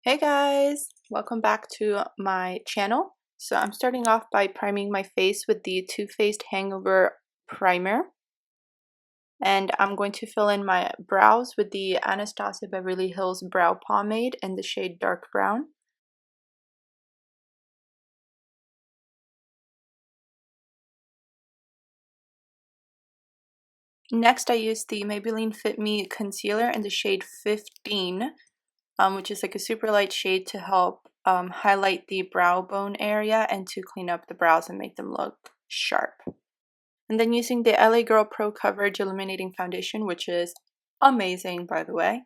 Hey guys, welcome back to my channel. So I'm starting off by priming my face with the Too Faced Hangover primer, and I'm going to fill in my brows with the Anastasia Beverly Hills Brow Pomade in the shade Dark Brown. Next, I use the Maybelline Fit Me Concealer in the shade 15, which is like a super light shade to help highlight the brow bone area and to clean up the brows and make them look sharp. And then using the LA Girl Pro Coverage Illuminating Foundation, which is amazing, by the way.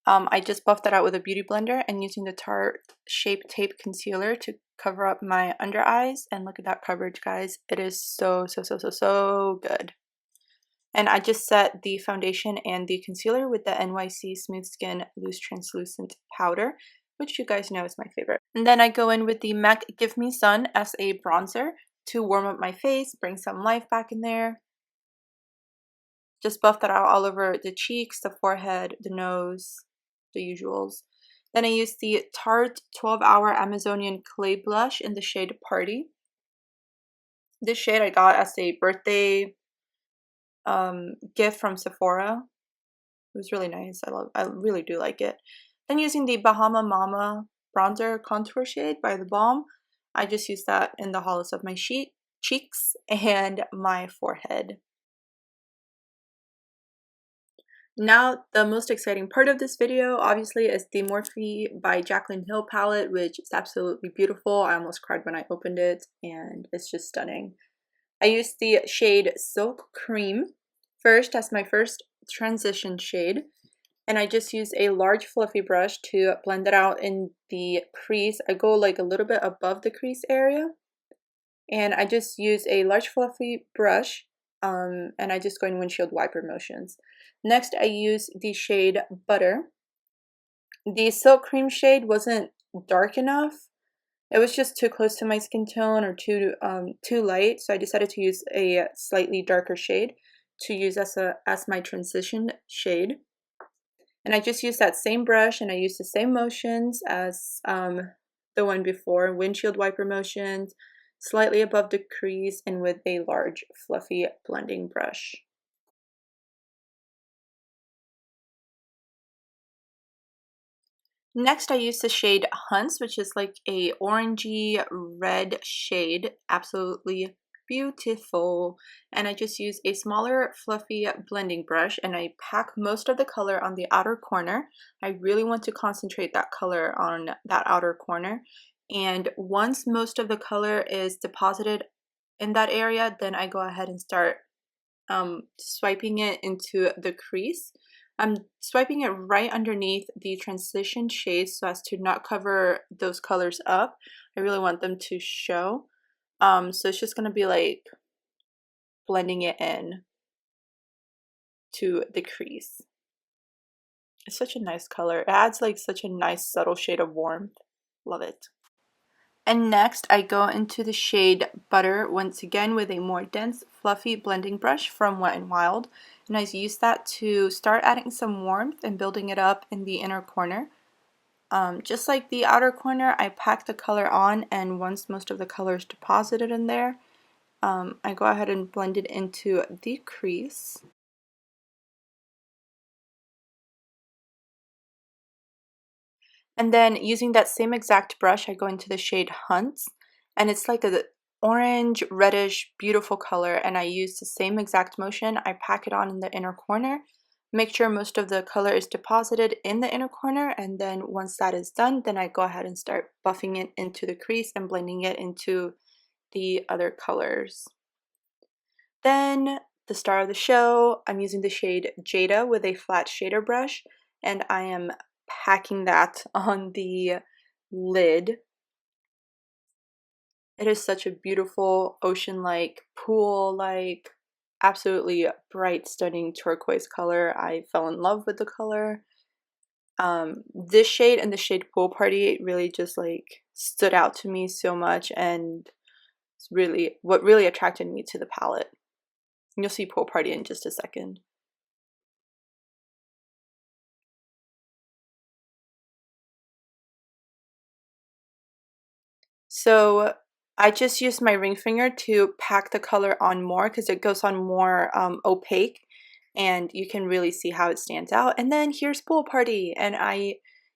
I just buffed that out with a beauty blender and using the Tarte Shape Tape Concealer to cover up my under eyes. And look at that coverage, guys. It is so good. And I just set the foundation and the concealer with the NYX Smooth Skin Loose Translucent Powder, which you guys know is my favorite. And then I go in with the MAC Give Me Sun as a bronzer to warm up my face, bring some life back in there. Just buff that out all over the cheeks, the forehead, the nose, the usuals. Then I use the Tarte 12-Hour Amazonian Clay Blush in the shade Party. This shade I got as a birthday gift from Sephora. It was really nice. I really do like it. Then using the Bahama Mama bronzer contour shade by The Balm, I just use that in the hollows of my cheeks and my forehead. Now, the most exciting part of this video, obviously, is the Morphe by Jaclyn Hill palette, which is absolutely beautiful. I almost cried when I opened it, and it's just stunning. I used the shade Silk Cream first as my first transition shade, and I just used a large fluffy brush to blend it out in the crease. I go like a little bit above the crease area, and I just use a large fluffy brush, and I just go in windshield wiper motions. Next, I use the shade Butter. The Silk Cream shade wasn't dark enough. It was just too close to my skin tone or too light, so I decided to use a slightly darker shade to use as my transition shade. And I just used that same brush and I used the same motions as the one before, windshield wiper motions, slightly above the crease, and with a large fluffy blending brush. Next, I use the shade Hunts, which is like a orangey red shade, absolutely beautiful. And I just use a smaller fluffy blending brush and I pack most of the color on the outer corner. I really want to concentrate that color on that outer corner. And once most of the color is deposited in that area, then I go ahead and start swiping it into the crease. I'm swiping it right underneath the transition shades so as to not cover those colors up. I really want them to show. So it's just going to be like blending it in to the crease. It's such a nice color. It adds like such a nice subtle shade of warmth. Love it. And next I go into the shade Butter once again with a more dense fluffy blending brush from Wet n Wild, and I use that to start adding some warmth and building it up in the inner corner. Just like the outer corner, I pack the color on, and once most of the color is deposited in there, I go ahead and blend it into the crease. And then using that same exact brush, I go into the shade Hunts, and it's like a orange, reddish, beautiful color, and I use the same exact motion. I pack it on in the inner corner, make sure most of the color is deposited in the inner corner, and then once that is done, then I go ahead and start buffing it into the crease and blending it into the other colors. Then the star of the show, I'm using the shade Jada with a flat shader brush, and I am packing that on the lid. It is such a beautiful ocean-like, pool-like, absolutely bright, stunning turquoise color. I fell in love with the color. This shade and the shade Pool Party really just like stood out to me so much, and it's really what really attracted me to the palette. You'll see Pool Party in just a second. So I just used my ring finger to pack the color on more because it goes on more opaque, and you can really see how it stands out. And then here's Pool Party, and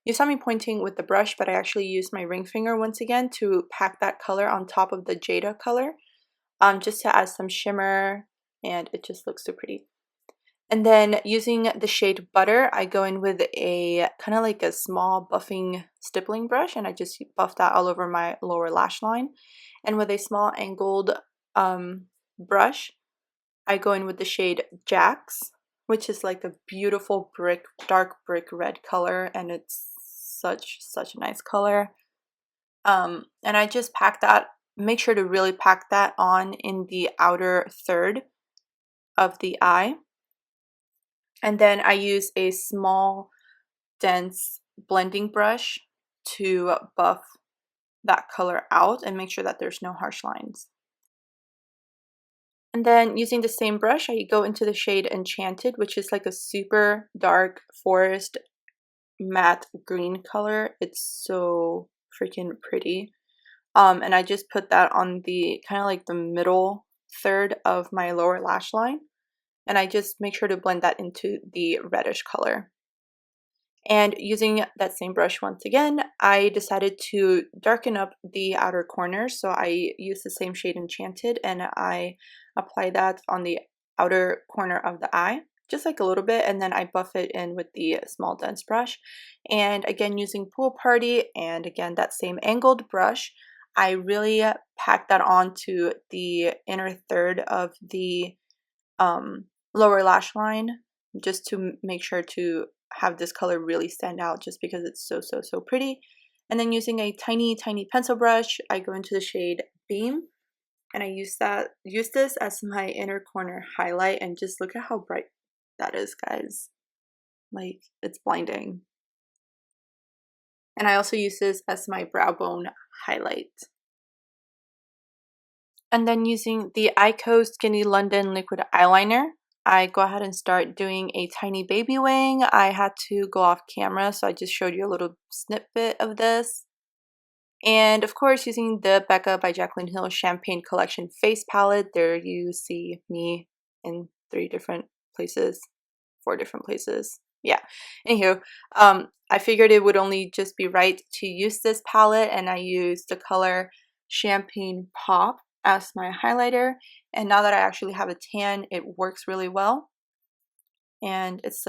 you saw me pointing with the brush, but I actually used my ring finger once again to pack that color on top of the Jada color, just to add some shimmer, and it just looks so pretty. And then using the shade Butter, I go in with a kind of like a small buffing stippling brush, and I just buff that all over my lower lash line. And with a small angled brush, I go in with the shade Jax, which is like a beautiful dark brick red color, and it's such a nice color. And I just pack that, make sure to really pack that on in the outer third of the eye. And then I use a small, dense blending brush to buff that color out and make sure that there's no harsh lines. And then using the same brush, I go into the shade Enchanted, which is like a super dark forest matte green color. It's so freaking pretty. And I just put that on the kind of like the middle third of my lower lash line. And I just make sure to blend that into the reddish color. And using that same brush once again, I decided to darken up the outer corners. So I use the same shade Enchanted, and I apply that on the outer corner of the eye, just like a little bit, and then I buff it in with the small dense brush. And again, using Pool Party, and again, that same angled brush, I really pack that onto the inner third of the lower lash line, just to make sure to have this color really stand out, just because it's so pretty. And then using a tiny pencil brush, I go into the shade Beam, and I use this as my inner corner highlight, and just look at how bright that is, guys. Like, it's blinding. And I also use this as my brow bone highlight. And then using the Eyeko Skinny London liquid eyeliner, I go ahead and start doing a tiny baby wing. I had to go off camera, so I just showed you a little snippet of this. And of course, using the BECCA by Jaclyn Hill Champagne Collection face palette, there you see me in 4 different places. Yeah. Anywho, I figured it would only just be right to use this palette, and I used the color Champagne Pop as my highlighter. And now that I actually have a tan, it works really well. And it's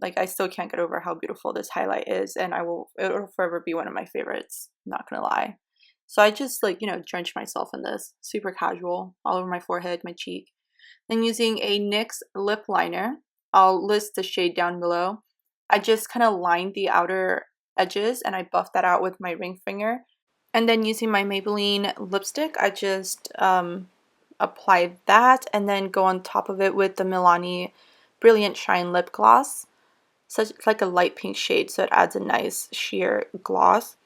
like, I still can't get over how beautiful this highlight is, and it'll forever be one of my favorites, not gonna lie. So I just, like, you know, drench myself in this, super casual, all over my forehead, my cheek. Then using a NYX lip liner, I'll list the shade down below. I just kind of line the outer edges, and I buff that out with my ring finger. And then using my Maybelline lipstick, I just apply that, and then go on top of it with the Milani Brilliant Shine Lip Gloss. So it's like a light pink shade, so it adds a nice sheer gloss.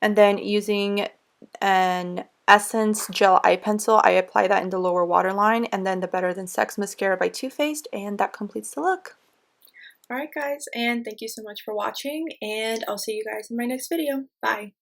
And then using an Essence Gel Eye Pencil, I apply that in the lower waterline, and then the Better Than Sex Mascara by Too Faced, and that completes the look. Alright guys, and thank you so much for watching, and I'll see you guys in my next video. Bye!